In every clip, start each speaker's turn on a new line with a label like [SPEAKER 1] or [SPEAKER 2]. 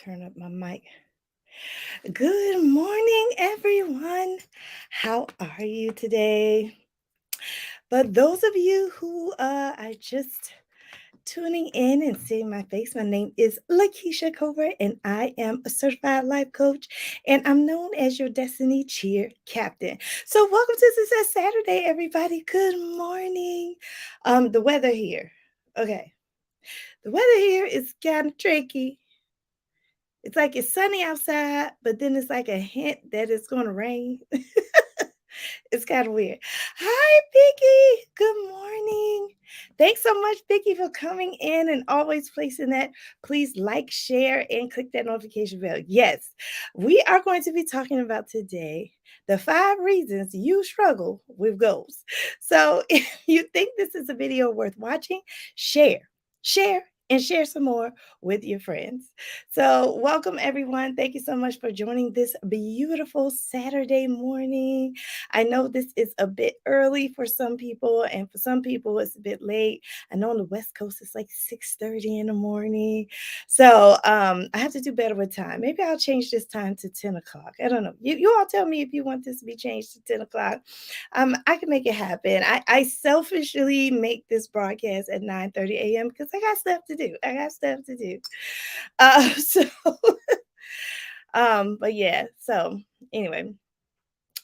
[SPEAKER 1] turn up my mic. Good morning, everyone. How are you today? For those of you who are just tuning in and seeing my face, my name is Lakisha Covert, and I am a certified life coach, and I'm known as your Destiny Cheer Captain. So, welcome to Success Saturday, everybody. Good morning. The weather here. Okay, the weather here is kind of tricky. It's like it's sunny outside, but then it's like a hint that it's going to rain. It's kind of weird. Hi, Vicky. Good morning. Thanks so much, Vicky, for coming in and always placing that. Please like, share, and click that notification bell. Yes, we are going to be talking about today the 5 reasons you struggle with goals. So if you think this is a video worth watching, share, and share some more with your friends. So, welcome everyone. Thank you so much for joining this beautiful Saturday morning. I know this is a bit early for some people, and for some people it's a bit late. I know on the West Coast it's like 6:30 in the morning. So I have to do better with time. Maybe I'll change this time to 10 o'clock. I don't know. You all tell me if you want this to be changed to 10 o'clock. I can make it happen. I selfishly make this broadcast at 9:30 a.m. because I got stuff to do. I got stuff to do. So but yeah, so anyway,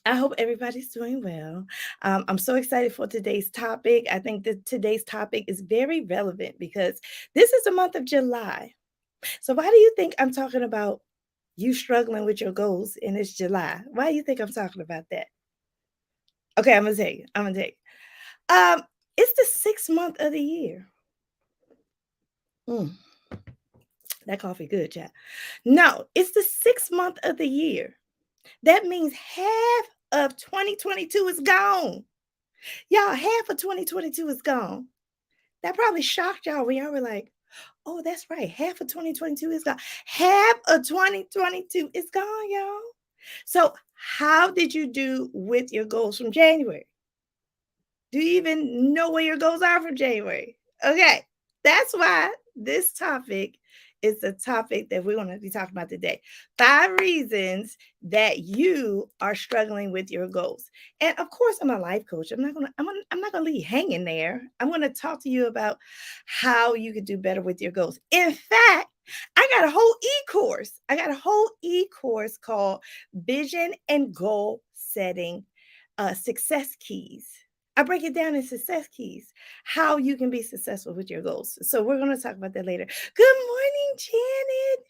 [SPEAKER 1] I hope everybody's doing well. I'm so excited for today's topic. I think that today's topic is very relevant because this is the month of July. So why do you think I'm talking about you struggling with your goals and it's July? Why do you think I'm talking about that? Okay, I'm gonna tell you. I'm gonna tell you. It's the 6th month of the year. Mm, that coffee good, chat. No, it's the 6th month of the year. That means half of 2022 is gone. Y'all, half of 2022 is gone. That probably shocked y'all when y'all were like, oh, that's right. Half of 2022 is gone. Half of 2022 is gone, y'all. So, how did you do with your goals from January? Do you even know where your goals are from January? Okay, that's why this topic is the topic that we're going to be talking about today. 5 reasons that you are struggling with your goals. And of course, I'm a life coach. I'm not going to leave you hanging there. I'm going to talk to you about how you could do better with your goals. In fact, I got a whole e-course. I got a whole e-course called Vision and Goal Setting Success Keys. I break it down in success keys, how you can be successful with your goals. So we're going to talk about that later. Good morning, Janet.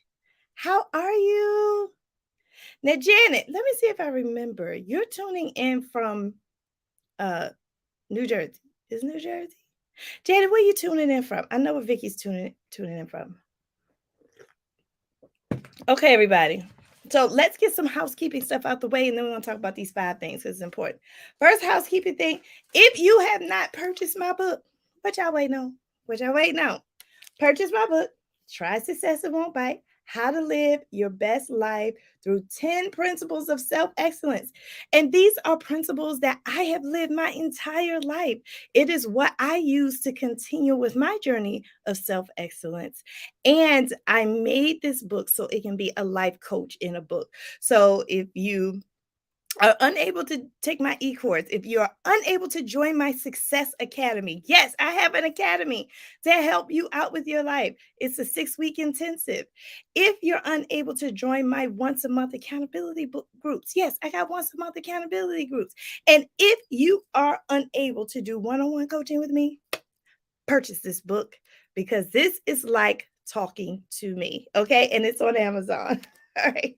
[SPEAKER 1] How are you? Now, Janet, let me see if I remember. You're tuning in from New Jersey. Is New Jersey? Janet, where you tuning in from? I know where Vicky's tuning in from. Okay, everybody. So let's get some housekeeping stuff out the way, and then we're going to talk about these 5 things because it's important. First housekeeping thing, if you have not purchased my book, what y'all waiting on? What y'all waiting on? Purchase my book, Try Success It Won't Bite, How to Live Your Best Life Through 10 Principles of Self-Excellence. And these are principles that I have lived my entire life. It is what I use to continue with my journey of self-excellence. And I made this book so it can be a life coach in a book. So if you are unable to take my e-course, if you are unable to join my Success Academy, yes, I have an academy to help you out with your life. It's a 6-week intensive. If you're unable to join my once a month accountability groups, yes, I got once a month accountability groups. And if you are unable to do one-on-one coaching with me, purchase this book because this is like talking to me, okay? And it's on Amazon. All right.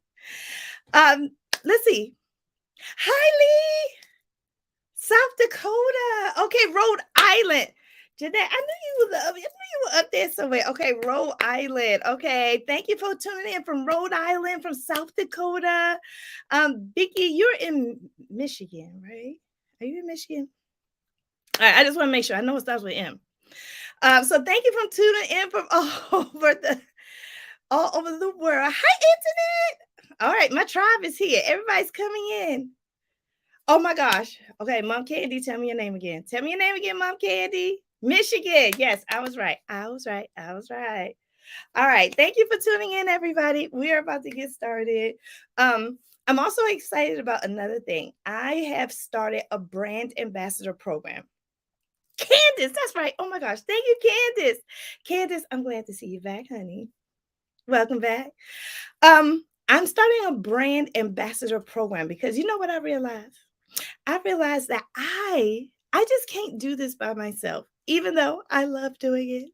[SPEAKER 1] Let's see. Hi, Lee. South Dakota. Okay, Rhode Island. Jeanette, I knew you were up there somewhere. Okay, Rhode Island. Okay, thank you for tuning in from Rhode Island, from South Dakota. Vicki, you're in Michigan, right? Are you in Michigan? All right, I just want to make sure. I know it starts with M. So thank you for tuning in from all over the world. Hi, Internet. All right, my tribe is here. Everybody's coming in. Oh my gosh. Okay, Mom Candy, tell me your name again. Tell me your name again, Mom Candy. Michigan. Yes, I was right. I was right. I was right. All right. Thank you for tuning in, everybody. We are about to get started. I'm also excited about another thing. I have started a brand ambassador program. Candace, that's right. Oh my gosh. Thank you, Candace. Candace, I'm glad to see you back, honey. Welcome back. I'm starting a brand ambassador program because you know what I realized? I realized that I just can't do this by myself, even though I love doing it.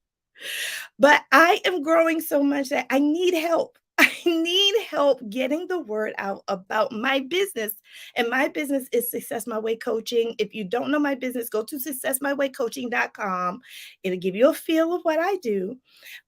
[SPEAKER 1] But I am growing so much that I need help. I need help getting the word out about my business. And my business is Success My Way Coaching. If you don't know my business, go to successmywaycoaching.com. It'll give you a feel of what I do.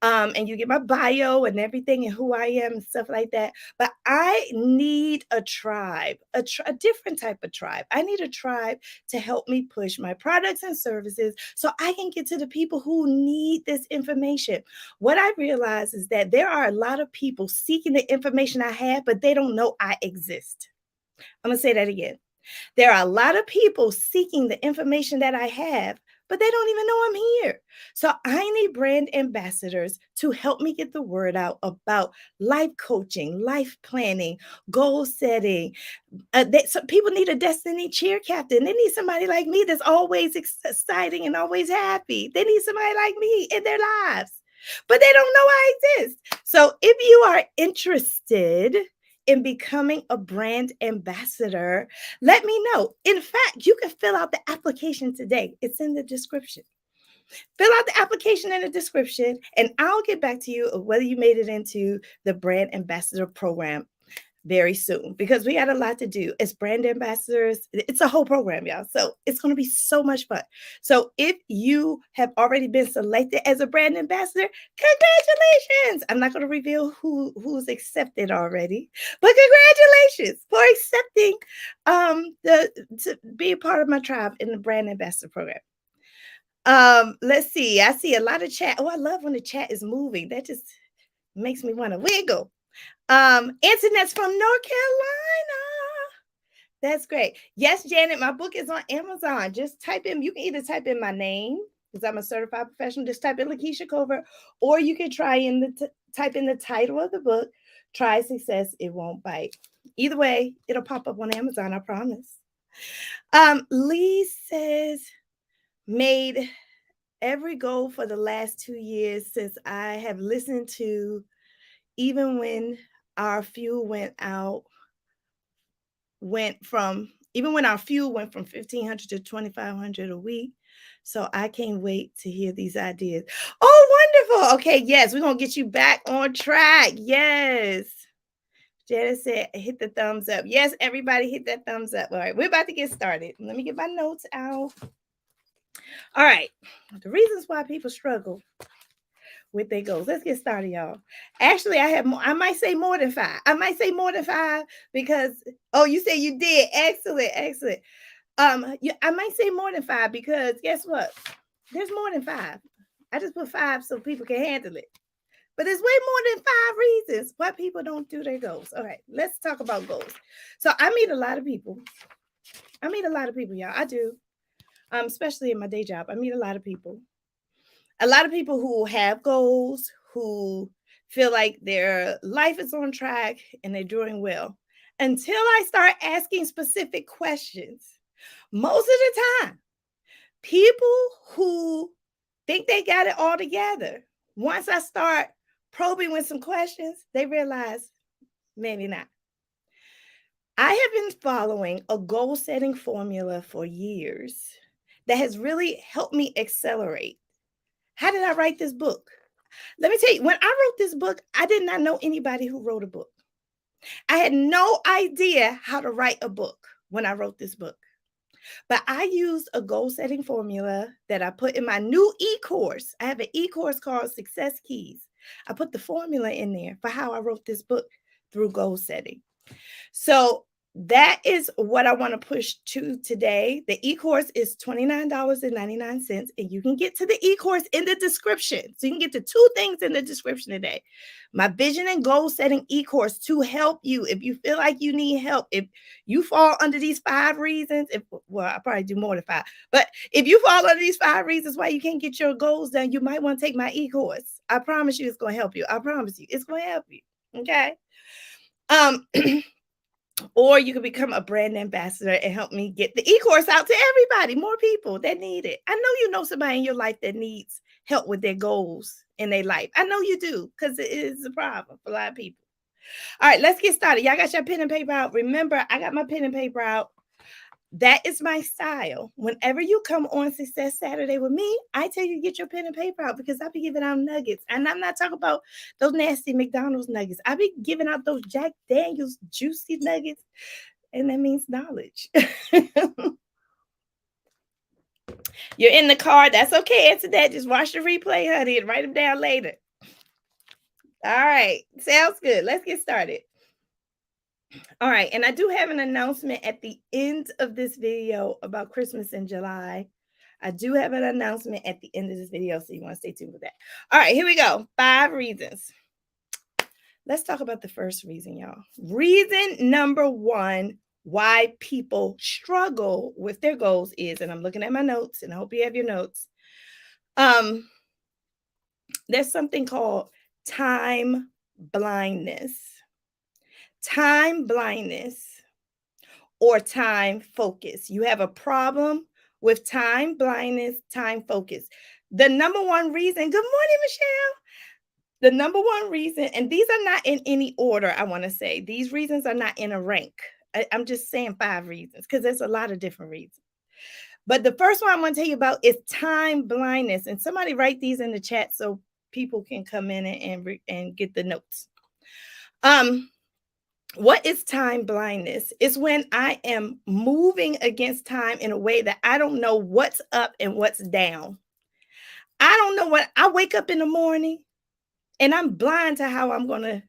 [SPEAKER 1] And you get my bio and everything and who I am and stuff like that. But I need a tribe, a different type of tribe. I need a tribe to help me push my products and services so I can get to the people who need this information. What I realize is that there are a lot of people seeking the information I have, but they don't know I exist. I'm going to say that again. There are a lot of people seeking the information that I have, but they don't even know I'm here. So I need brand ambassadors to help me get the word out about life coaching, life planning, goal setting. So people need a destiny cheer captain. They need somebody like me that's always exciting and always happy. They need somebody like me in their lives, but they don't know I exist. So if you are interested in becoming a brand ambassador, let me know. In fact, you can fill out the application today. It's in the description. Fill out the application in the description, and I'll get back to you of whether you made it into the brand ambassador program very soon because we got a lot to do as brand ambassadors. It's a whole program, y'all. So it's going to be so much fun. So if you have already been selected as a brand ambassador, congratulations. I'm not going to reveal who's accepted already, but congratulations for accepting to be a part of my tribe in the brand ambassador program. Let's see. I see a lot of chat. Oh, I love when the chat is moving. That just makes me want to wiggle. Internet's from North Carolina. That's great. Yes, Janet, my book is on Amazon. Just type in, you can either type in my name because I'm a certified professional, just type in Lakisha Covert, or you can try in type in the title of the book, Try Success, It Won't Bite. Either way, it'll pop up on Amazon, I promise. Lee says, made every goal for the last 2 years since I have listened to even when our fuel went out, even when our fuel went from 1,500 to 2,500 a week. So I can't wait to hear these ideas. Oh, wonderful. Okay, yes, we're going to get you back on track. Yes. Janice said, hit the thumbs up. Yes, everybody hit that thumbs up. All right, we're about to get started. Let me get my notes out. All right, the reasons why people struggle with their goals. Let's get started, y'all. Actually, I might say more than 5. I might say more than 5 because, oh, you say you did. Excellent, excellent. I might say more than 5 because guess what? There's more than 5. I just put 5 so people can handle it. But there's way more than 5 reasons why people don't do their goals. All right, let's talk about goals. So I meet a lot of people. Y'all. I do. Especially in my day job. I meet a lot of people. A lot of people who have goals, who feel like their life is on track and they're doing well. Until I start asking specific questions. Most of the time, people who think they got it all together, once I start probing with some questions, they realize maybe not. I have been following a goal setting formula for years that has really helped me accelerate. How did I write this book? Let me tell you, when I wrote this book, I did not know anybody who wrote a book. I had no idea how to write a book when I wrote this book. But I used a goal setting formula that I put in my new e-course. I have an e-course called Success Keys. I put the formula in there for how I wrote this book through goal setting. So that is what I want to push to today. The e-course is $29.99, and you can get to the e-course in the description. So you can get to two things in the description today. My vision and goal setting e-course to help you if you feel like you need help. If you fall under these 5 reasons, well, I probably do more than 5, but if you fall under these 5 reasons why you can't get your goals done, you might want to take my e-course. I promise you it's going to help you. I promise you it's going to help you. Okay. Um Or you can become a brand ambassador and help me get the e-course out to everybody, more people that need it. I know you know somebody in your life that needs help with their goals in their life. I know you do because it is a problem for a lot of people. All right, let's get started. Y'all got your pen and paper out. Remember, I got my pen and paper out. That is my style. Whenever you come on Success Saturday with me, I tell you to get your pen and paper out because I be giving out nuggets. And I'm not talking about those nasty McDonald's nuggets. I be giving out those Jack Daniels juicy nuggets, and that means knowledge. You're in the car. That's okay. Answer that. Just watch the replay, honey, and write them down later. All right. Sounds good. Let's get started. All right. And I do have an announcement at the end of this video about Christmas in July. I do have an announcement at the end of this video, so you want to stay tuned with that. All right, here we go. 5 reasons. Let's talk about the first reason, y'all. Reason number 1 why people struggle with their goals is, and I'm looking at my notes, and I hope you have your notes. There's something called time blindness. Time blindness or time focus. You have a problem with time blindness, time focus. The number one reason, good morning, Michelle. The number one reason, and these are not in any order, I want to say. These reasons are not in a rank. I'm just saying 5 reasons because there's a lot of different reasons. But the first one I want to tell you about is time blindness. And somebody write these in the chat so people can come in and get the notes. What is time blindness? It's when I am moving against time in a way that I don't know what's up and what's down. I don't know I wake up in the morning and I'm blind to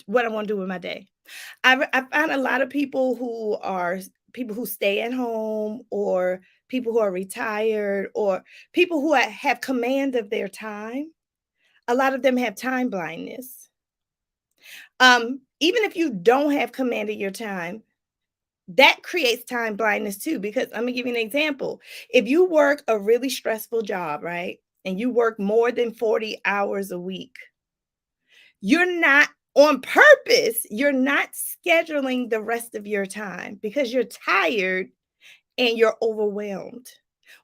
[SPEAKER 1] what I want to do with my day. I find a lot of people who stay at home, or people who are retired, or people who have command of their time. A lot of them have time blindness. Even if you don't have command of your time, that creates time blindness too, because I'm gonna give you an example. If you work a really stressful job, right? And you work more than 40 hours a week, you're not on purpose, you're not scheduling the rest of your time because you're tired and you're overwhelmed.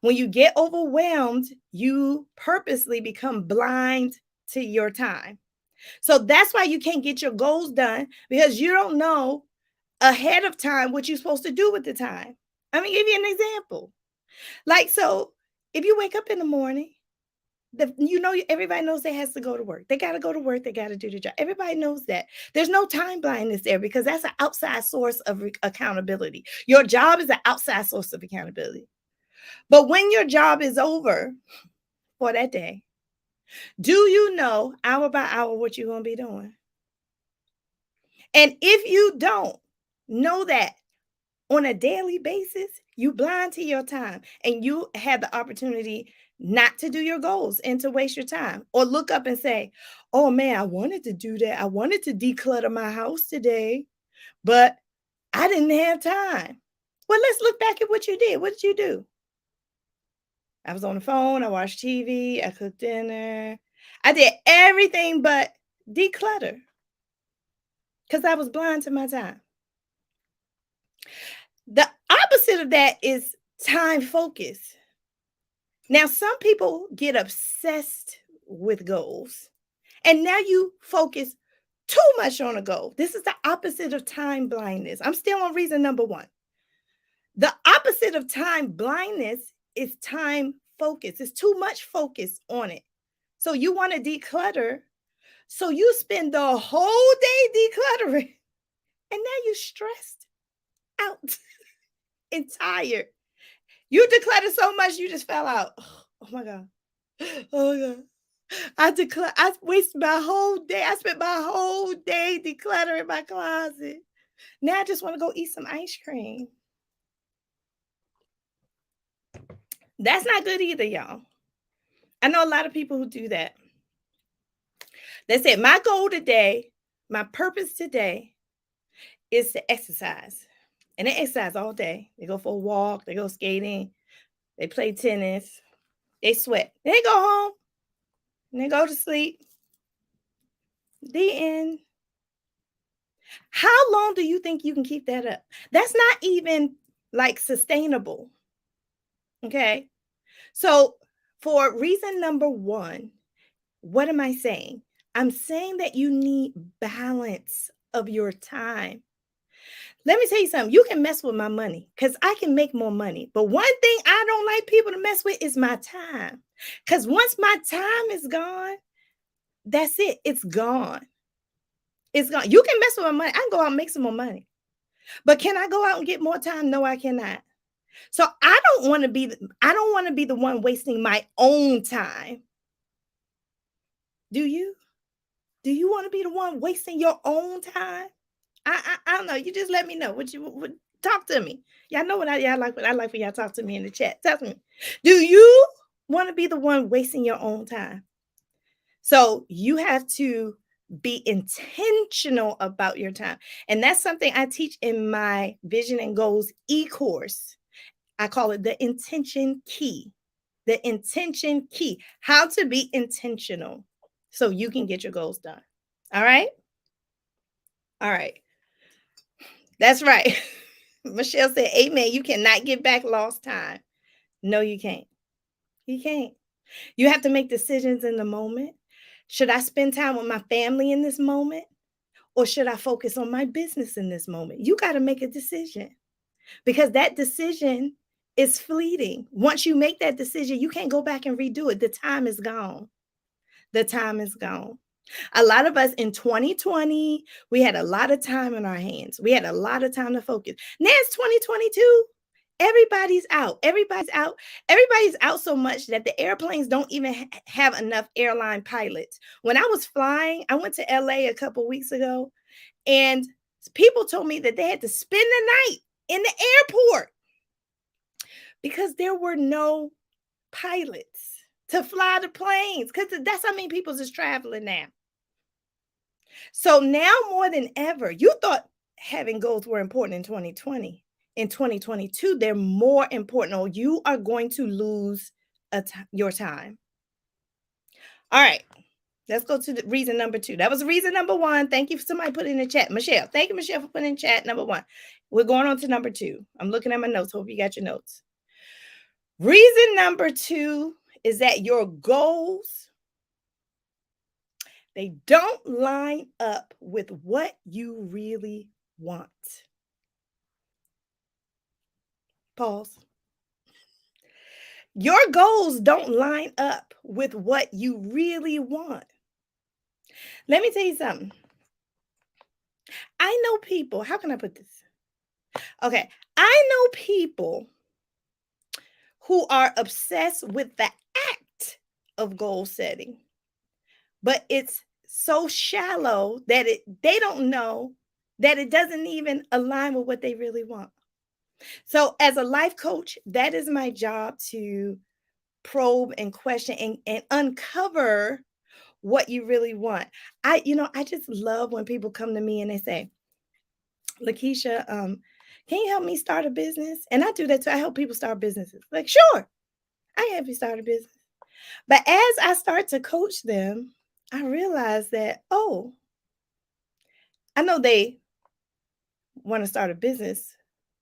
[SPEAKER 1] When you get overwhelmed, you purposely become blind to your time. So that's why you can't get your goals done, because you don't know ahead of time what you're supposed to do with the time. I'm gonna give you an example. Like, so if you wake up in the morning, everybody knows they has to go to work. They got to go to work. They got to do the job. Everybody knows that. There's no time blindness there because that's an outside source of accountability. Your job is an outside source of accountability. But when your job is over for that day, do you know hour by hour what you're going to be doing? And if you don't know that on a daily basis, you blind to your time and you have the opportunity not to do your goals and to waste your time, or look up and say, oh man, I wanted to do that. I wanted to declutter my house today, but I didn't have time. Well, let's look back at what you did. What did you do? I was on the phone. I watched TV. I cooked dinner. I did everything but declutter because I was blind to my time. The opposite of that is time focus. Now, some people get obsessed with goals, and now you focus too much on a goal. This is the opposite of time blindness. I'm still on reason number 1. The opposite of time blindness is time focus. It's too much focus on it. So you want to declutter. So you spend the whole day decluttering, and now you're stressed out and tired. You decluttered so much, you just fell out. Oh my God. Oh my God. I wasted my whole day. I spent my whole day decluttering my closet. Now I just want to go eat some ice cream. That's not good either, y'all. I know a lot of people who do that. They said, my goal today, my purpose today is to exercise. And they exercise all day. They go for a walk, they go skating, they play tennis, they sweat. They go home and they go to sleep. The end. How long do you think you can keep that up? That's not even like sustainable. Okay. So, for reason number one, what am I saying? I'm saying that you need balance of your time. Let me tell you something. You can mess with my money because I can make more money. But one thing I don't like people to mess with is my time. Because once my time is gone, that's it. It's gone. It's gone. You can mess with my money. I can go out and make some more money. But can I go out and get more time? No, I cannot. So I don't want to be the one wasting my own time. Do you? Do you want to be the one wasting your own time? I don't know. You just let me know. What talk to me. Y'all know what I like. What I like for y'all talk to me in the chat. Tell me. Do you want to be the one wasting your own time? So you have to be intentional about your time. And that's something I teach in my Vision and Goals e-course. I call it the intention key. The intention key. How to be intentional so you can get your goals done. All right? All right. That's right. Michelle said, amen. You cannot get back lost time. No, you can't. You can't. You have to make decisions in the moment. Should I spend time with my family in this moment? Or should I focus on my business in this moment? You got to make a decision because that decision is fleeting. Once you make that decision, you can't go back and redo it. The time is gone. The time is gone. A lot of us in 2020, we had a lot of time in our hands. We had a lot of time to focus. Now it's 2022. Everybody's out. Everybody's out. Everybody's out so much that the airplanes don't even have enough airline pilots. When I was flying, I went to LA a couple weeks ago, and people told me that they had to spend the night in the airport because there were no pilots to fly the planes, because that's how many people is traveling now. So now more than ever, you thought having goals were important in 2020. In 2022, they're more important, or you are going to lose your time. All right, let's go to reason number two. That was reason number one. Thank you for somebody putting in the chat. Michelle, thank you, Michelle, for putting in chat number one. We're going on to number two. I'm looking at my notes. Hope you got your notes. Reason number two is that your goals, they don't line up with what you really want. Pause. Your goals don't line up with what you really want. Let me tell you something. I know people, how can I put this? Okay, I know people who are obsessed with the act of goal setting, but it's so shallow that they don't know that it doesn't even align with what they really want. So as a life coach, that is my job, to probe and question and uncover what you really want. I just love when people come to me and they say, Lakisha, can you help me start a business? And I do that too. I help people start businesses. Like, sure, I can help you start a business. But as I start to coach them, I realize that, oh, I know they want to start a business,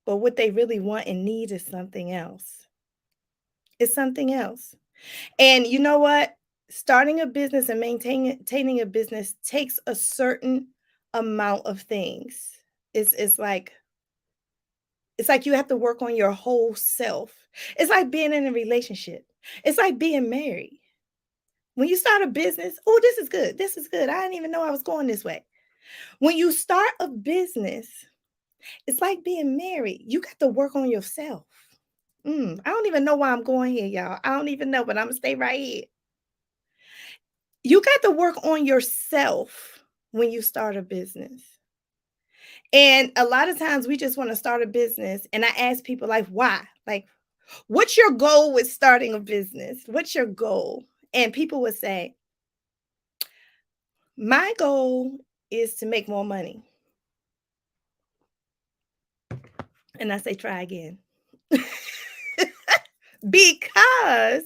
[SPEAKER 1] but what they really want and need is something else. It's something else. And you know what? Starting a business and maintaining a business takes a certain amount of things. It's like you have to work on your whole self. It's like being in a relationship. It's like being married. When you start a business, oh, this is good. This is good. I didn't even know I was going this way. When you start a business, it's like being married. You got to work on yourself. I don't even know why I'm going here, y'all. I don't even know, but I'm going to stay right here. You got to work on yourself when you start a business. And a lot of times we just want to start a business. And I ask people, like, why? Like, what's your goal with starting a business? What's your goal? And people would say, my goal is to make more money. And I say, try again. Because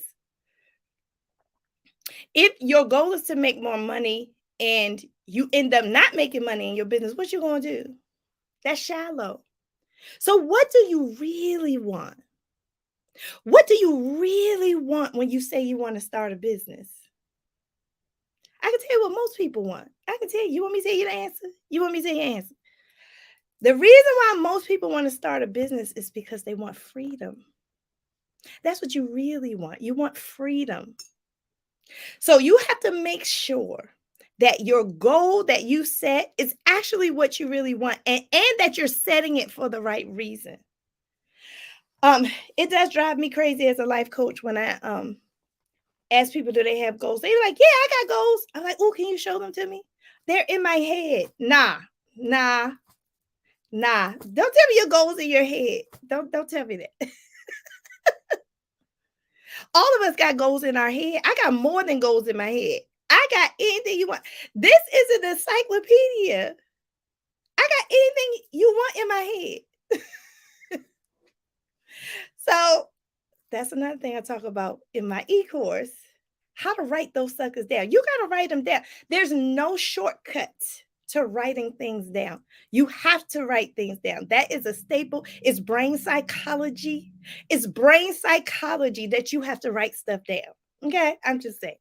[SPEAKER 1] if your goal is to make more money and you end up not making money in your business, what you going to do? That's shallow. So what do you really want? What do you really want when you say you want to start a business? I can tell you what most people want. I can tell you. You want me to tell you the answer? You want me to tell you the answer? The reason why most people want to start a business is because they want freedom. That's what you really want. You want freedom. So you have to make sure that your goal that you set is actually what you really want, and that you're setting it for the right reason. Um, it does drive me crazy as a life coach when I ask people, do they have goals? They're like, yeah, I got goals. I'm like, oh, can you show them to me? They're in my head. Nah, nah, nah. Don't tell me your goals in your head. Don't tell me that. All of us got goals in our head. I got more than goals in my head. I got anything you want. This is an encyclopedia. I got anything you want in my head. So that's another thing I talk about in my e-course. How to write those suckers down. You got to write them down. There's no shortcut to writing things down. You have to write things down. That is a staple. It's brain psychology. It's brain psychology that you have to write stuff down. Okay? I'm just saying.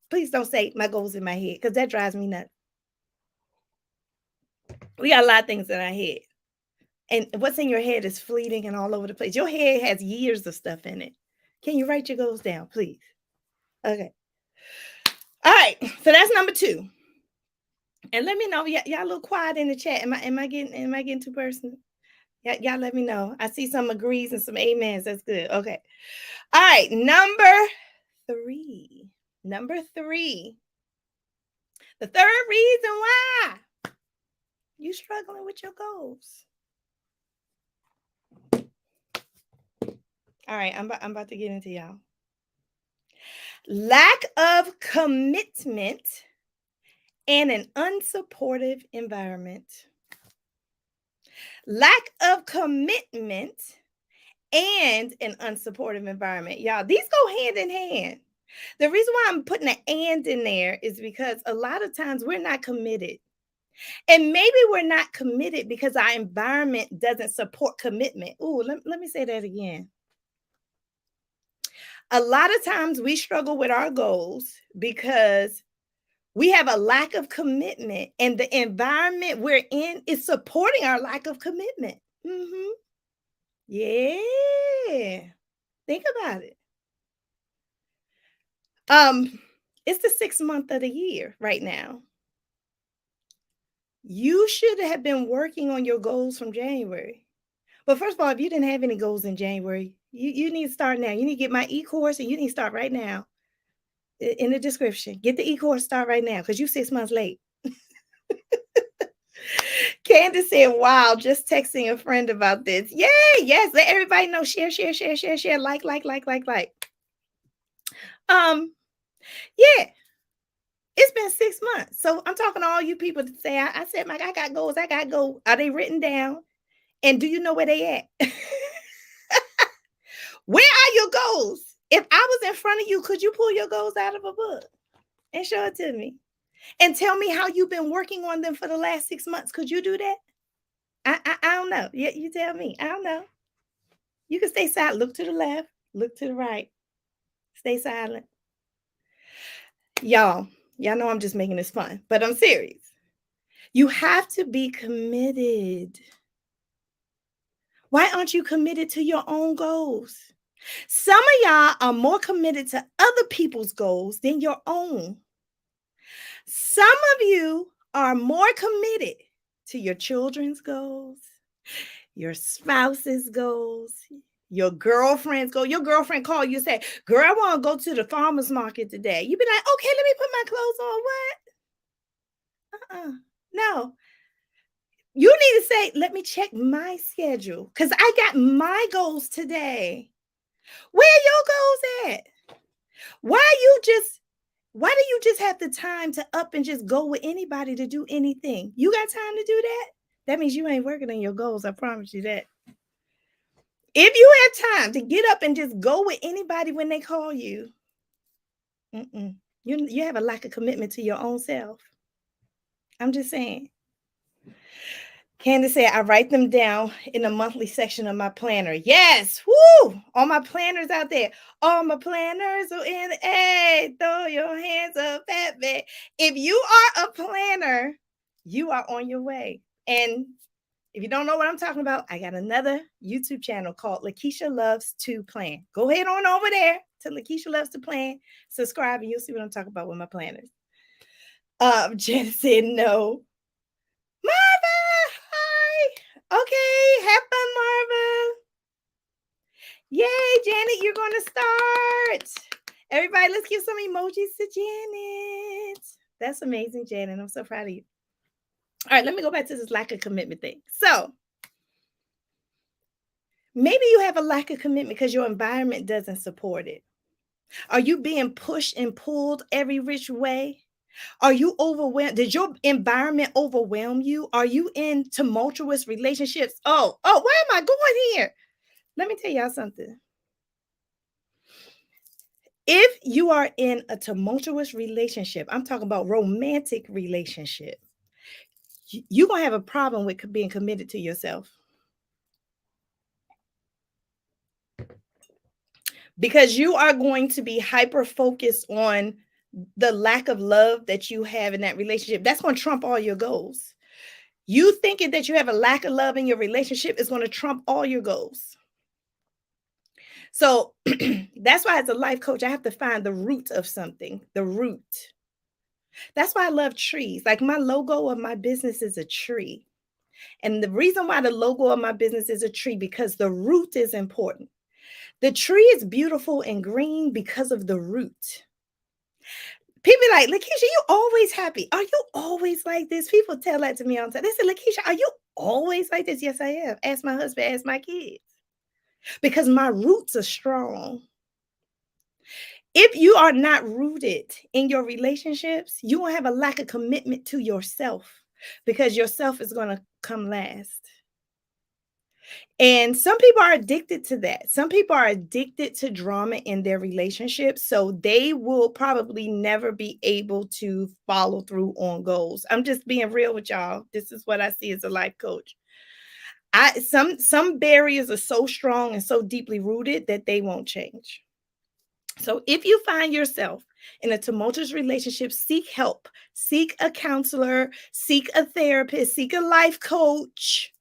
[SPEAKER 1] Please don't say my goals in my head, because that drives me nuts. We got a lot of things in our head. And what's in your head is fleeting and all over the place. Your head has years of stuff in it. Can you write your goals down, please? Okay. All right. So that's number 2. And let me know. Y'all a little quiet in the chat. Am I getting too personal? Y'all let me know. I see some agrees and some amens. That's good. Okay. All right. Number 3. Number 3. The third reason why you struggling with your goals. All right. I'm about to get into y'all. Lack of commitment and an unsupportive environment. Lack of commitment and an unsupportive environment. Y'all, these go hand in hand. The reason why I'm putting an and in there is because a lot of times we're not committed. And maybe we're not committed because our environment doesn't support commitment. Ooh, let me say that again. A lot of times we struggle with our goals because we have a lack of commitment, and the environment we're in is supporting our lack of commitment. Yeah. Think about it. It's the 6th month of the year right now. You should have been working on your goals from January. But first of all, if you didn't have any goals in January, you need to start now. You need to get my e-course, and you need to start right now. In the description, get the e-course, start right now, because you're 6 months late. Candace said, wow, just texting a friend about this. Yay, yes, let everybody know. Share, like. Yeah, it's been 6 months. So I'm talking to all you people that say, I said, Mike, I got goals, I got goals. Are they written down? And do you know where they at? Where are your goals? If I was in front of you, could you pull your goals out of a book and show it to me? And tell me how you've been working on them for the last 6 months. Could you do that? I don't know. You tell me. I don't know. You can stay silent. Look to the left. Look to the right. Stay silent. Y'all know I'm just making this fun, but I'm serious. You have to be committed. Why aren't you committed to your own goals? Some of y'all are more committed to other people's goals than your own. Some of you are more committed to your children's goals, your spouse's goals, your girlfriend's goal. Your girlfriend call you and say, girl, I want to go to the farmer's market today. You be like, okay, let me put my clothes on. What? No. You need to say, let me check my schedule because I got my goals today. Where are your goals at? Why you just why do you just have the time to up and just go with anybody to do anything? You got time to do that? That means you ain't working on your goals. I promise you that. If you have time to get up and just go with anybody when they call you, you have a lack of commitment to your own self. I'm just saying. Candace said, I write them down in the monthly section of my planner. Yes. Woo! All my planners out there. All my planners are in. Hey, throw your hands up at me. If you are a planner, you are on your way. And if you don't know what I'm talking about, I got another YouTube channel called Lakisha Loves to Plan. Go ahead on over there to Lakisha Loves to Plan. Subscribe and you'll see what I'm talking about with my planners. Jen said no. Marva, hi. Okay, have fun, Marva. Yay, Janet, you're going to start. Everybody, let's give some emojis to Janet. That's amazing, Janet. I'm so proud of you. All right, let me go back to this lack of commitment thing. So, maybe you have a lack of commitment because your environment doesn't support it. Are you being pushed and pulled every which way? Are you overwhelmed? Did your environment overwhelm you? Are you in tumultuous relationships? Oh, where am I going here? Let me tell y'all something. If you are in a tumultuous relationship, I'm talking about romantic relationship, you're going to have a problem with being committed to yourself. Because you are going to be hyper focused on the lack of love that you have in that relationship. That's going to trump all your goals. You thinking that you have a lack of love in your relationship is going to trump all your goals. So that's why as a life coach, I have to find the root of something, the root. That's why I love trees. Like my logo of my business is a tree. And the reason why the logo of my business is a tree, because the root is important. The tree is beautiful and green because of the root. People like, Lakisha, you always happy. Are you always like this? People tell that to me all the time. They say, Lakisha, are you always like this? Yes, I am. Ask my husband, ask my kids. Because my roots are strong. If you are not rooted in your relationships, you will have a lack of commitment to yourself because yourself is going to come last. And some people are addicted to that. Some people are addicted to drama in their relationships. So they will probably never be able to follow through on goals. I'm just being real with y'all. This is what I see as a life coach. Some barriers are so strong and so deeply rooted that they won't change. So if you find yourself in a tumultuous relationship, seek help, seek a counselor, seek a therapist, seek a life coach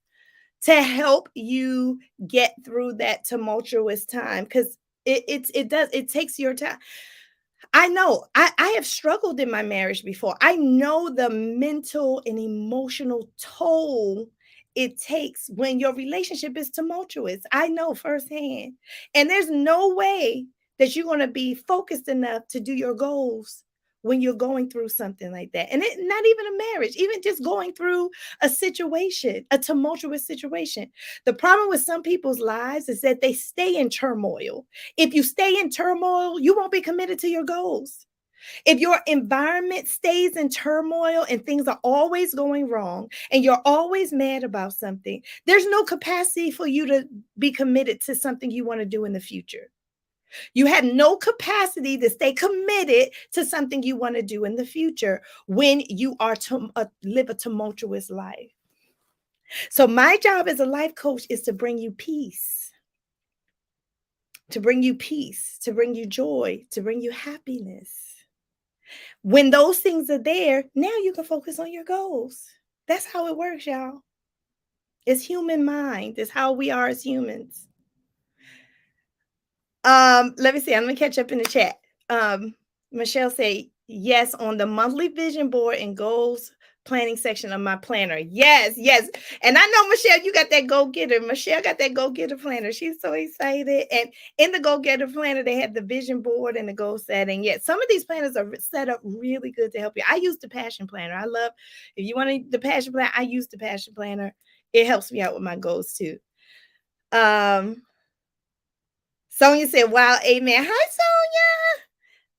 [SPEAKER 1] to help you get through that tumultuous time, because it takes your time. I know I have struggled in my marriage before. I know the mental and emotional toll it takes when your relationship is tumultuous. I know firsthand. And there's no way that you're going to be focused enough to do your goals when you're going through something like that. And not even a marriage, even just going through a situation, a tumultuous situation. The problem with some people's lives is that they stay in turmoil. If you stay in turmoil, you won't be committed to your goals. If your environment stays in turmoil and things are always going wrong and you're always mad about something, there's no capacity for you to be committed to something you want to do in the future. You have no capacity to stay committed to something you want to do in the future when you are to live a tumultuous life. So my job as a life coach is to bring you peace, to bring you peace, to bring you joy, to bring you happiness. When those things are there, now you can focus on your goals. That's how it works, y'all. It's human mind. It's how we are as humans. Let me see. I'm gonna catch up in the chat. Michelle say yes on the monthly vision board and goals planning section of my planner. Yes, yes. And I know, Michelle, you got that go-getter. Michelle got that go-getter planner. She's so excited. And in the go-getter planner, they have the vision board and the goal setting. Yeah, some of these planners are set up really good to help you. I use the passion planner. I love, if you want the passion planner, I use the passion planner. It helps me out with my goals too. Sonia said, wow, amen. Hi,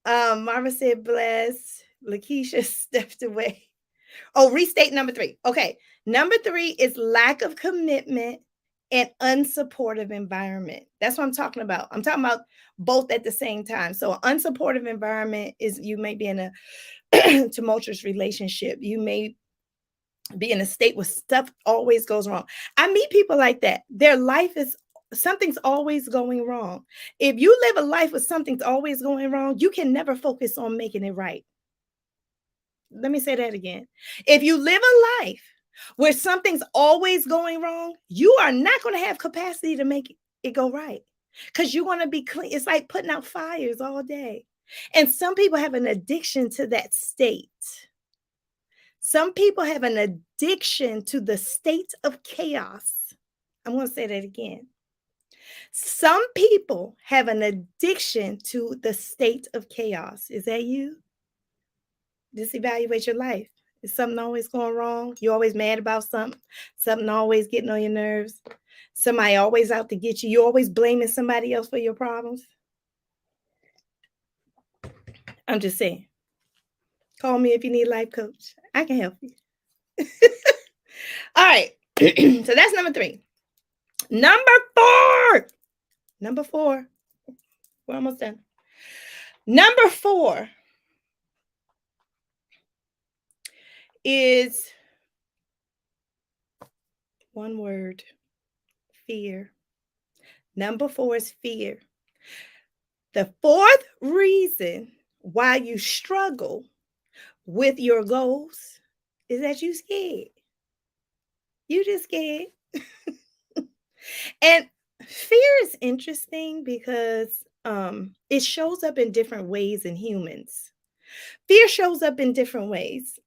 [SPEAKER 1] Sonia. Mama said, bless. Lakisha stepped away. Oh, restate number 3. Okay. Number 3 is lack of commitment and unsupportive environment. That's what I'm talking about. I'm talking about both at the same time. So, an unsupportive environment is you may be in a tumultuous relationship. You may be in a state where stuff always goes wrong. I meet people like that. Their life is something's always going wrong. If you live a life with something's always going wrong, you can never focus on making it right. Let me say that again. If you live a life where something's always going wrong, you are not going to have capacity to make it go right because you're going to be clean. It's like putting out fires all day. And some people have an addiction to that state. Some people have an addiction to the state of chaos. I'm going to say that again. Some people have an addiction to the state of chaos. Is that you? Just evaluate your life. Is something always going wrong? You're always mad about something? Something always getting on your nerves? Somebody always out to get you? You're always blaming somebody else for your problems? I'm just saying. Call me if you need a life coach. I can help you. All right. So that's number 3. Number 4. Number 4. We're almost done. Number 4 is one word: fear. Number 4 is fear. The 4th reason why you struggle with your goals is that you're scared. You just scared. And fear is interesting because it shows up in different ways in humans. Fear shows up in different ways.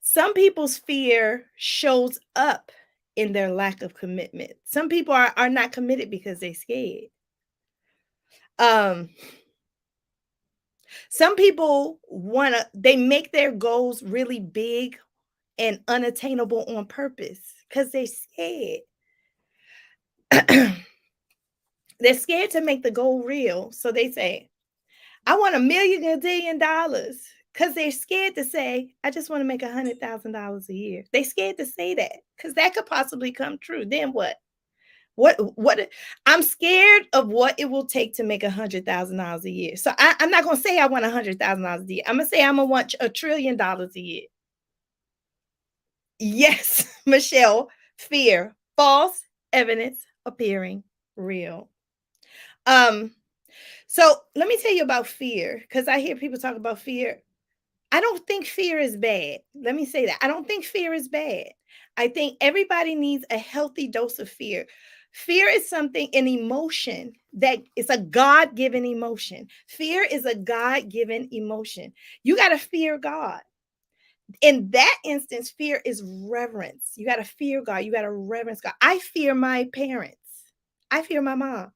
[SPEAKER 1] Some people's fear shows up in their lack of commitment. Some people are not committed because they're scared. Some people they make their goals really big and unattainable on purpose because they're scared. They're scared to make the goal real. So they say, I want $1 million because they're scared to say, I just want to make $100,000 a year. They're scared to say that because that could possibly come true. Then what? What I'm scared of what it will take to make $100,000 a year. So I'm not going to say I want $100,000 a year. I'm going to say I'm going to want $1 trillion a year. Yes, Michelle, fear, false evidence appearing real. So let me tell you about fear, because I hear people talk about fear. I don't think fear is bad. Let me say that. I don't think fear is bad. I think everybody needs a healthy dose of fear. Fear is something, an emotion that is a God-given emotion. Fear is a God-given emotion. You got to fear God. In that instance, fear is reverence. You got to fear God. You got to reverence God. I fear my parents. I fear my mom.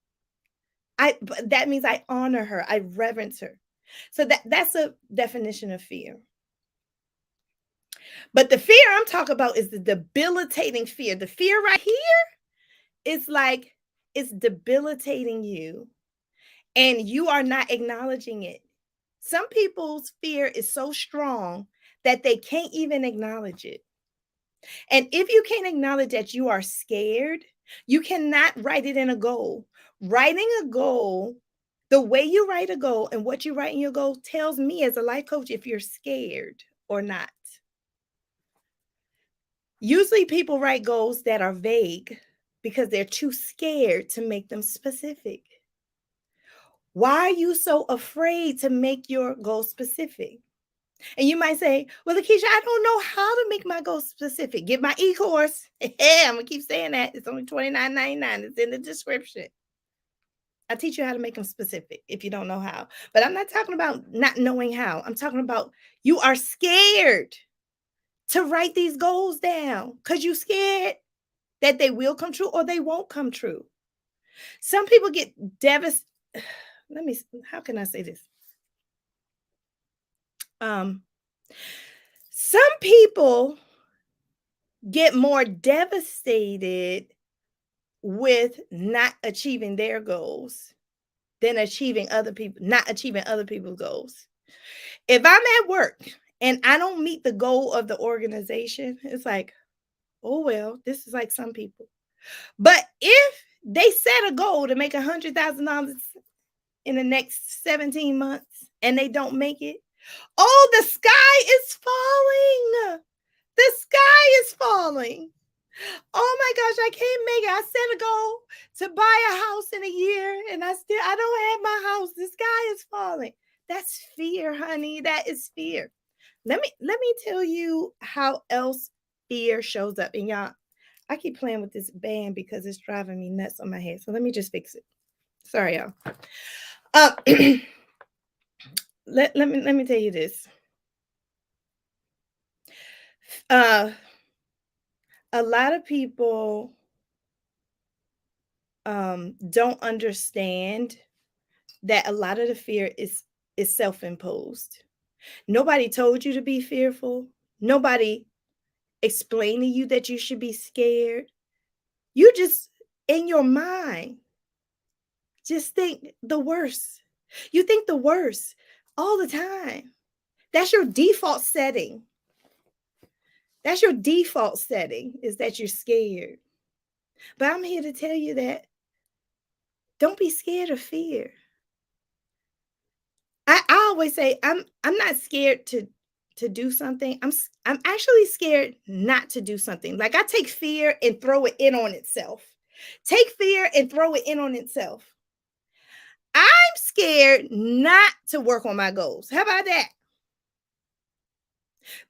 [SPEAKER 1] That means I honor her. I reverence her. So that's a definition of fear. But the fear I'm talking about is the debilitating fear. The fear right here is like it's debilitating you and you are not acknowledging it. Some people's fear is so strong that they can't even acknowledge it. And if you can't acknowledge that you are scared, you cannot write it in a goal. Writing a goal, the way you write a goal and what you write in your goal tells me as a life coach if you're scared or not. Usually people write goals that are vague because they're too scared to make them specific. Why are you so afraid to make your goal specific? And you might say, well, Lakisha, I don't know how to make my goal specific. Get my e-course. I'm going to keep saying that. It's only $29.99. It's in the description. I teach you how to make them specific if you don't know how. But I'm not talking about not knowing how. I'm talking about you are scared to write these goals down because you're scared that they will come true or they won't come true. Some people get devastated. Let me, how can I say this? Some people get more devastated with not achieving their goals than not achieving other people's goals. If I'm at work and I don't meet the goal of the organization, it's like, oh well, this is like some people. But if they set a goal to make $100,000 in the next 17 months and they don't make it, oh, the sky is falling. The sky is falling. Oh my gosh, I can't make it. I set a goal to buy a house in a year and I don't have my house. The sky is falling. That's fear, honey. That is fear. Let me tell you how else fear shows up. And y'all, I keep playing with this band because it's driving me nuts on my head. So let me just fix it. Sorry, y'all. Let me tell you this. A lot of people don't understand that a lot of the fear is self-imposed. Nobody told you to be fearful. Nobody explained to you that you should be scared. You just in your mind just think the worst. You think the worst all the time. That's your default setting. That's your default setting, is that you're scared. But I'm here to tell you that don't be scared of fear. I always say I'm not scared to do something. I'm actually scared not to do something. Like I take fear and throw it in on itself. Take fear and throw it in on itself. I'm scared not to work on my goals. How about that?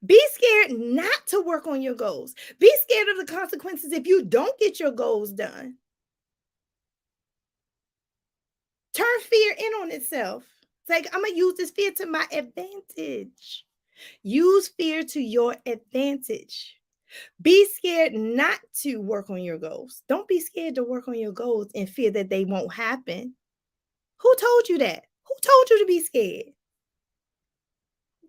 [SPEAKER 1] Be scared not to work on your goals. Be scared of the consequences if you don't get your goals done. Turn fear in on itself. It's like, I'm going to use this fear to my advantage. Use fear to your advantage. Be scared not to work on your goals. Don't be scared to work on your goals and fear that they won't happen. Who told you that? Who told you to be scared?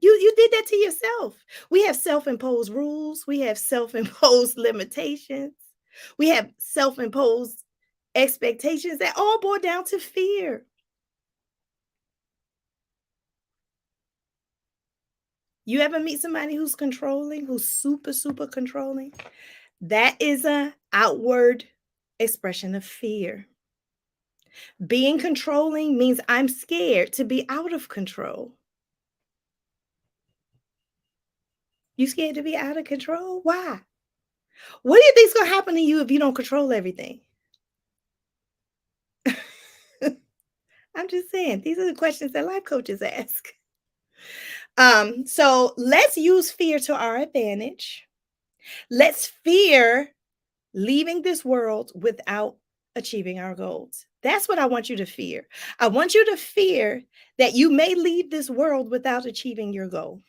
[SPEAKER 1] You did that to yourself. We have self-imposed rules. We have self-imposed limitations. We have self-imposed expectations that all boil down to fear. You ever meet somebody who's controlling, who's super, super controlling? That is an outward expression of fear. Being controlling means I'm scared to be out of control. You scared to be out of control? Why? What do you think's going to happen to you if you don't control everything? I'm just saying, these are the questions that life coaches ask. So let's use fear to our advantage. Let's fear leaving this world without achieving our goals. That's what I want you to fear. I want you to fear that you may leave this world without achieving your goal.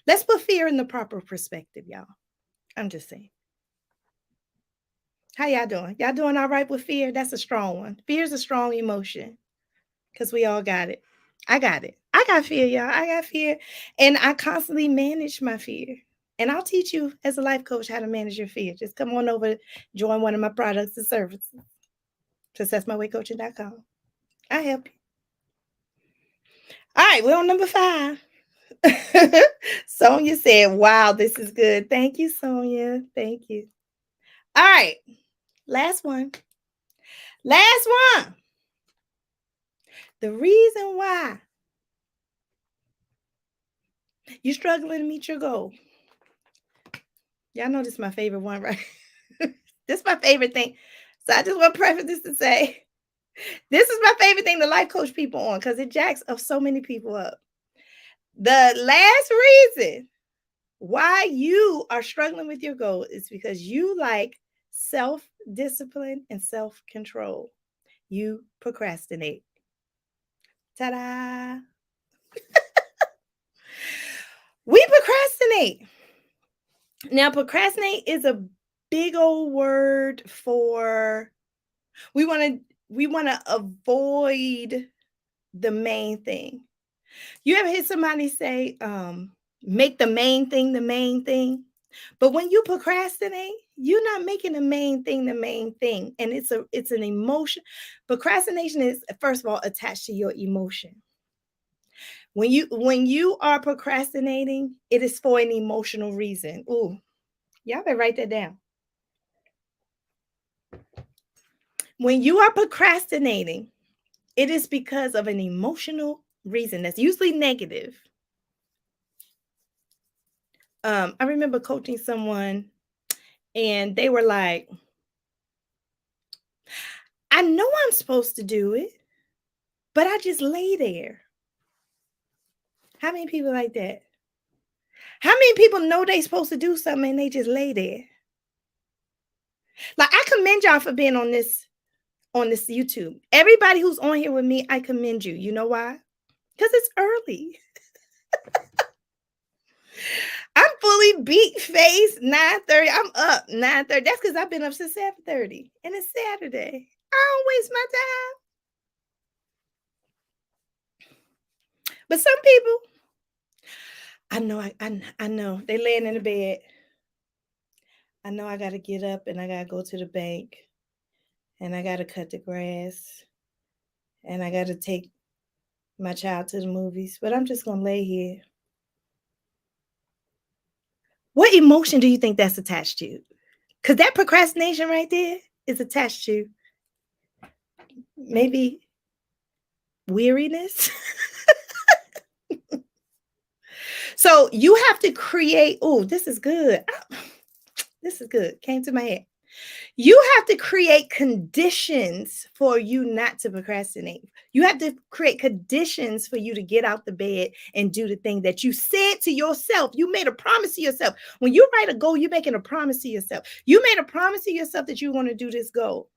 [SPEAKER 1] Let's put fear in the proper perspective, y'all. I'm just saying. How y'all doing? Y'all doing all right with fear? That's a strong one. Fear is a strong emotion because we all got it. I got it. I got fear, y'all. I got fear. And I constantly manage my fear. And I'll teach you as a life coach how to manage your fear. Just come on over, join one of my products and services. SuccessMyWayCoaching.com. I help you. All right, we're on number 5. Sonia said, wow, this is good. Thank you, Sonia. Thank you. All right, last one. Last one. The reason why you're struggling to meet your goal. Y'all know this is my favorite one, right? This is my favorite thing. So I just want to preface this to say, this is my favorite thing to life coach people on because it jacks up so many people up. The last reason why you are struggling with your goal is because you like self-discipline and self-control. You procrastinate. Ta-da! We procrastinate. Now, procrastinate is a big old word for we want to avoid the main thing. You ever hear somebody say, make the main thing the main thing? But when you procrastinate, you're not making the main thing the main thing. And it's an emotion. Procrastination is, first of all, attached to your emotion. When you are procrastinating, it is for an emotional reason. Ooh, y'all better write that down. When you are procrastinating, it is because of an emotional reason that's usually negative. I remember coaching someone and they were like, I know I'm supposed to do it, but I just lay there. How many people like that? How many people know they're supposed to do something and they just lay there? Like, I commend y'all for being on this YouTube. Everybody who's on here with me, I commend you. You know why? Because it's early. I'm fully beat face 9:30. I'm up 9:30. That's because I've been up since 7:30. And it's Saturday. I don't waste my time. But some people, I know they laying in the bed. I know I got to get up and I got to go to the bank and I got to cut the grass and I got to take my child to the movies, but I'm just going to lay here. What emotion do you think that's attached to? Because that procrastination right there is attached to maybe weariness. So you have to create, oh, this is good. This is good. Came to my head. You have to create conditions for you not to procrastinate. You have to create conditions for you to get out the bed and do the thing that you said to yourself. You made a promise to yourself. When you write a goal, you're making a promise to yourself. You made a promise to yourself that you want to do this goal.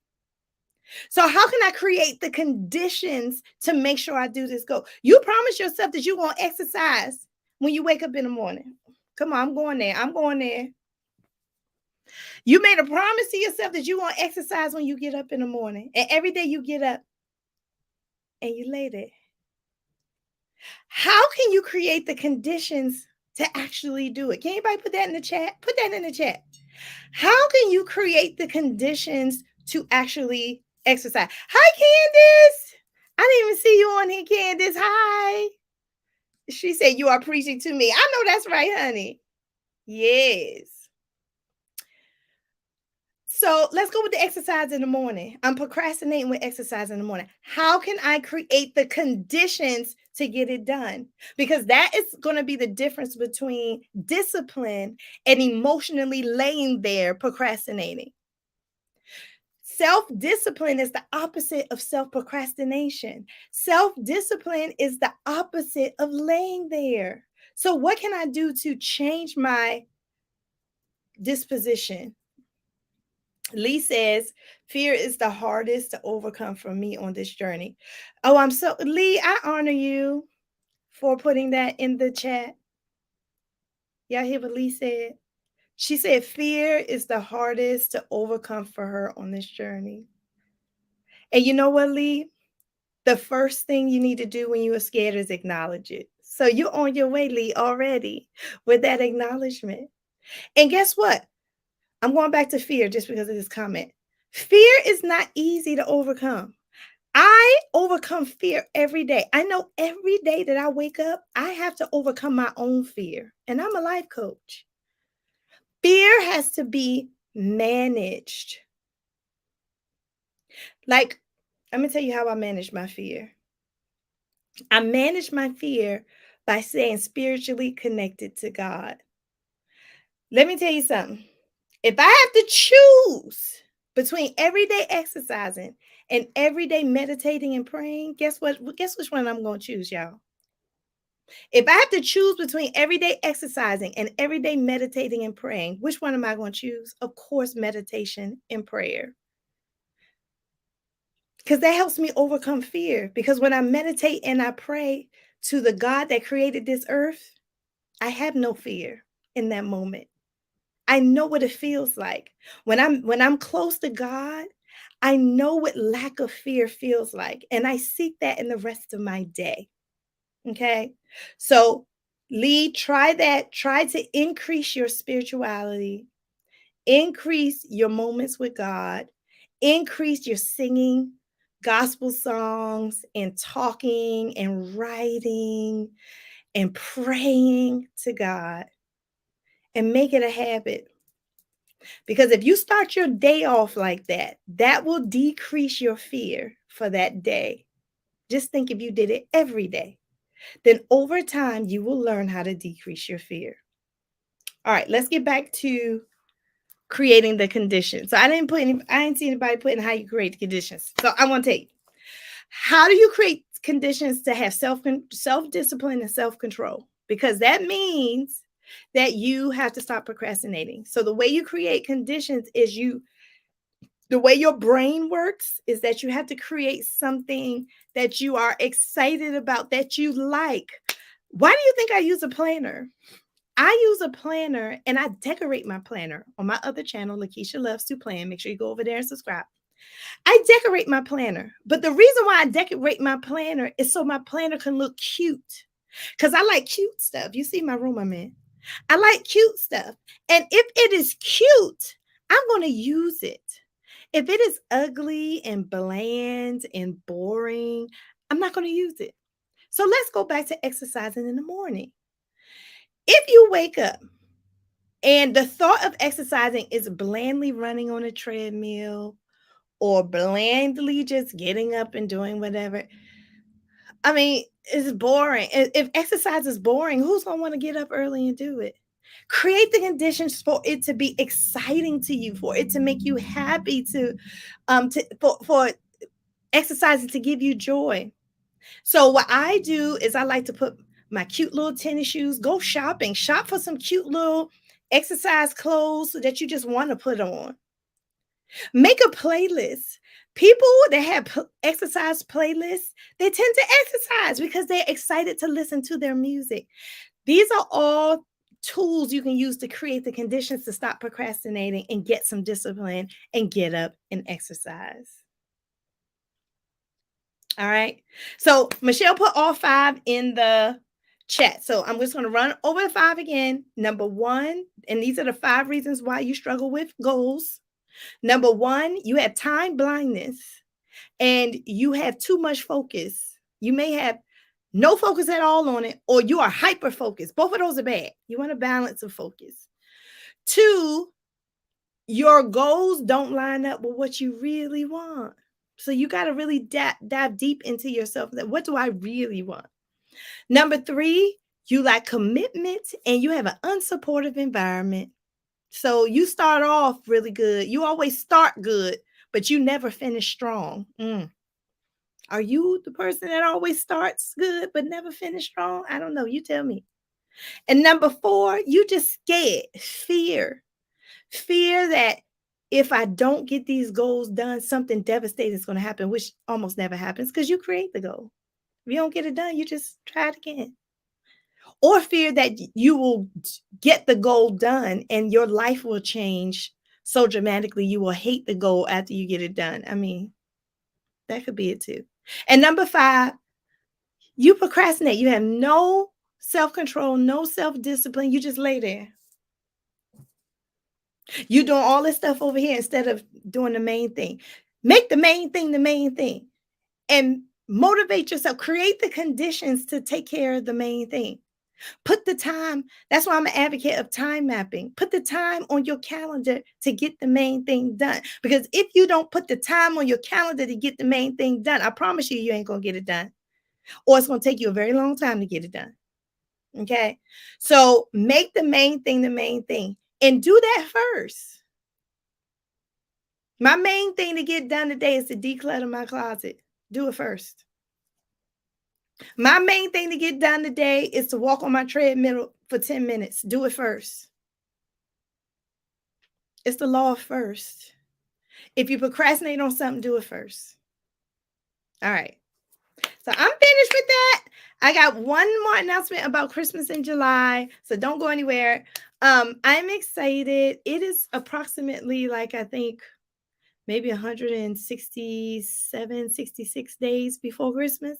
[SPEAKER 1] So how can I create the conditions to make sure I do this goal? You promise yourself that you're going to exercise when you wake up in the morning. Come on, I'm going there. I'm going there. You made a promise to yourself that you want to exercise when you get up in the morning. And every day you get up and you lay there. How can you create the conditions to actually do it? Can anybody put that in the chat? Put that in the chat. How can you create the conditions to actually exercise? Hi, Candace. I didn't even see you on here, Candace. Hi. She said, you are preaching to me. I know that's right, honey. Yes. So let's go with the exercise in the morning. I'm procrastinating with exercise in the morning. How can I create the conditions to get it done? Because that is going to be the difference between discipline and emotionally laying there procrastinating. Self-discipline is the opposite of self-procrastination. Self-discipline is the opposite of laying there. So what can I do to change my disposition? Lee says, fear is the hardest to overcome for me on this journey. Oh, Lee, I honor you for putting that in the chat. Y'all hear what Lee said? She said, fear is the hardest to overcome for her on this journey. And you know what, Lee? The first thing you need to do when you are scared is acknowledge it. So you're on your way, Lee, already with that acknowledgement. And guess what? I'm going back to fear just because of this comment. Fear is not easy to overcome. I overcome fear every day. I know every day that I wake up, I have to overcome my own fear. And I'm a life coach. Fear has to be managed. Like, I'm going to tell you how I manage my fear. I manage my fear by staying spiritually connected to God. Let me tell you something. If I have to choose between everyday exercising and everyday meditating and praying, guess what? Guess which one I'm going to choose, y'all? If I have to choose between everyday exercising and everyday meditating and praying, which one am I going to choose? Of course, meditation and prayer. because that helps me overcome fear. Because when I meditate and I pray to the God that created this earth, I have no fear in that moment. I know what it feels like. When I'm close to God, I know what lack of fear feels like, and I seek that in the rest of my day. Okay? So, Lee, try that. Try to increase your spirituality, increase your moments with God, increase your singing gospel songs and talking and writing and praying to God, and make it a habit. Because if you start your day off like that, that will decrease your fear for that day. Just think if you did it every day, then over time you will learn how to decrease your fear. All right, let's get back to creating the conditions. So I didn't see anybody putting how you create the conditions. So I want to tell you, how do you create conditions to have self-discipline and self-control? Because that means that you have to stop procrastinating. So the way you create conditions is the way your brain works is that you have to create something that you are excited about, that you like. Why do you think I use a planner? I use a planner and I decorate my planner on my other channel, Lakisha Loves to Plan. Make sure you go over there and subscribe. I decorate my planner, but the reason why I decorate my planner is so my planner can look cute. Because I like cute stuff. You see my room I'm in. I like cute stuff. And if it is cute, I'm going to use it. If it is ugly and bland and boring, I'm not going to use it. So let's go back to exercising in the morning. If you wake up and the thought of exercising is blandly running on a treadmill or blandly just getting up and doing whatever, I mean, it's boring. If exercise is boring, who's going to want to get up early and do it? Create the conditions for it to be exciting to you, for it to make you happy, for exercising to give you joy. So what I do is I like to put my cute little tennis shoes, go shopping, shop for some cute little exercise clothes that you just want to put on. Make a playlist. People that have exercise playlists, they tend to exercise because they're excited to listen to their music. These are all tools you can use to create the conditions to stop procrastinating and get some discipline and get up and exercise. All right. So Michelle put all 5 in the chat. So I'm just going to run over the 5 again. Number 1, and these are the 5 reasons why you struggle with goals. Number 1, you have time blindness and you have too much focus. You may have no focus at all on it, or you are hyper focused. Both of those are bad. You want a balance of focus. 2, your goals don't line up with what you really want. So you got to really dive deep into yourself. What do I really want? Number 3, you lack commitment and you have an unsupportive environment. So you start off really good. You always start good, but you never finish strong. Are you the person that always starts good but never finish strong? I don't know. You tell me. And number 4, you just scared. Fear that if I don't get these goals done, something devastating is going to happen, which almost never happens because you create the goal. If you don't get it done, you just try it again. Or fear that you will get the goal done and your life will change so dramatically you will hate the goal after you get it done. I mean, that could be it too. And number 5, you procrastinate. You have no self-control, no self-discipline. You just lay there. You doing all this stuff over here instead of doing the main thing. Make the main thing the main thing and motivate yourself. Create the conditions to take care of the main thing. Put the time. That's why I'm an advocate of time mapping. Put the time on your calendar to get the main thing done. Because if you don't put the time on your calendar to get the main thing done, I promise you, you ain't going to get it done. Or it's going to take you a very long time to get it done. Okay. So make the main thing the main thing and do that first. My main thing to get done today is to declutter my closet. Do it first. My main thing to get done today is to walk on my treadmill for 10 minutes. Do it first. It's the law of first. If you procrastinate on something, do it first. All right. So I'm finished with that. I got one more announcement about Christmas in July. So don't go anywhere. I'm excited. It is approximately like I think maybe 167, 66 days before Christmas.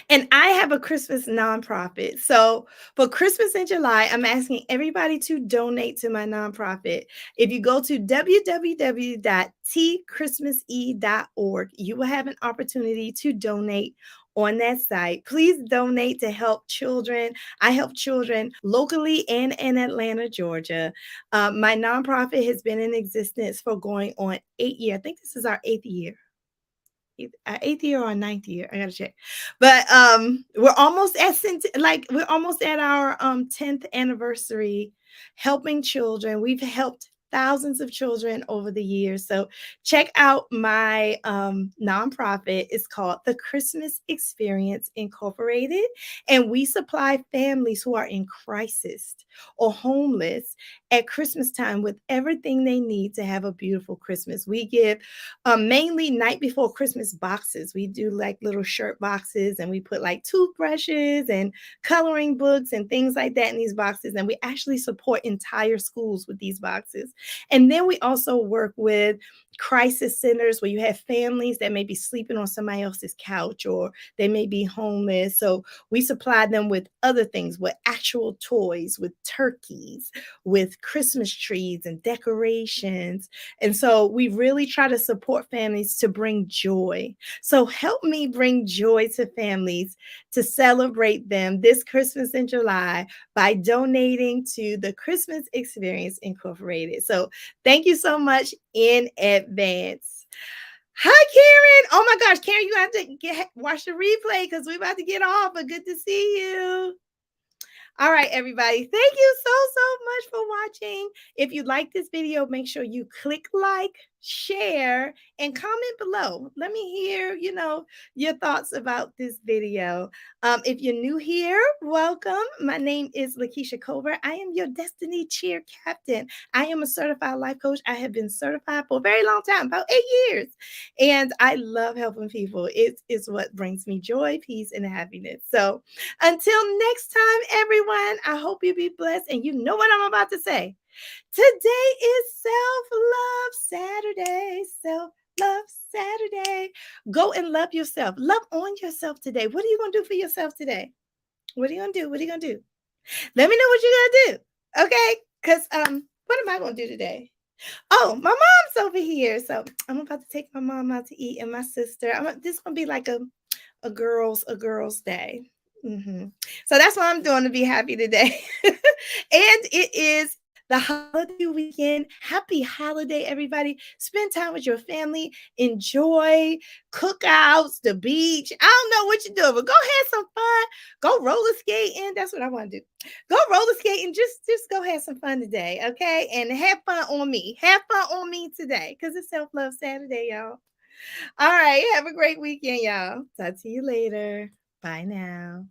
[SPEAKER 1] And I have a Christmas nonprofit. So for Christmas in July, I'm asking everybody to donate to my nonprofit. If you go to www.tchristmase.org, you will have an opportunity to donate on that site. Please donate to help children. I help children locally and in Atlanta, Georgia. My nonprofit has been in existence for going on 8 years. I think this is our eighth year or ninth year. I gotta check. But we're almost at we're almost at our 10th anniversary helping children. We've helped thousands of children over the years. So check out my nonprofit. It's called The Christmas Experience Incorporated. And we supply families who are in crisis or homeless at Christmas time with everything they need to have a beautiful Christmas. We give mainly night before Christmas boxes. We do like little shirt boxes and we put like toothbrushes and coloring books and things like that in these boxes. And we actually support entire schools with these boxes. And then we also work with crisis centers where you have families that may be sleeping on somebody else's couch or they may be homeless. So we supply them with other things, with actual toys, with turkeys, with Christmas trees and decorations. And so we really try to support families to bring joy. So help me bring joy to families to celebrate them this Christmas in July by donating to the Christmas Experience Incorporated. So thank you so much in advance. Hi, Karen. Oh my gosh, Karen, you have to watch the replay because we're about to get off, but good to see you. All right, everybody. Thank you so much for watching. If you like this video, make sure you click like, share, and comment below. Let me hear, your thoughts about this video. If you're new here, welcome. My name is Lakisha Cover. I am your Destiny Cheer Captain. I am a certified life coach. I have been certified for a very long time, about 8 years. And I love helping people. It is what brings me joy, peace, and happiness. So until next time, everyone, I hope you be blessed. And you know what I'm about to say. Today is Self-Love Saturday. Self-Love Saturday. Go and love yourself. Love on yourself today. What are you going to do for yourself today? What are you going to do? What are you going to do? Let me know what you're going to do. Okay? Because what am I going to do today? Oh, my mom's over here. So I'm about to take my mom out to eat and my sister. This is going to be like a girls day. So that's what I'm doing to be happy today. And it is the holiday weekend. Happy holiday, everybody. Spend time with your family. Enjoy cookouts, the beach. I don't know what you're doing, but go have some fun. Go roller skating. That's what I want to do. Go roller skating. Just go have some fun today, okay? And have fun on me. Have fun on me today because it's Self-Love Saturday, y'all. All right. Have a great weekend, y'all. Talk to you later. Bye now.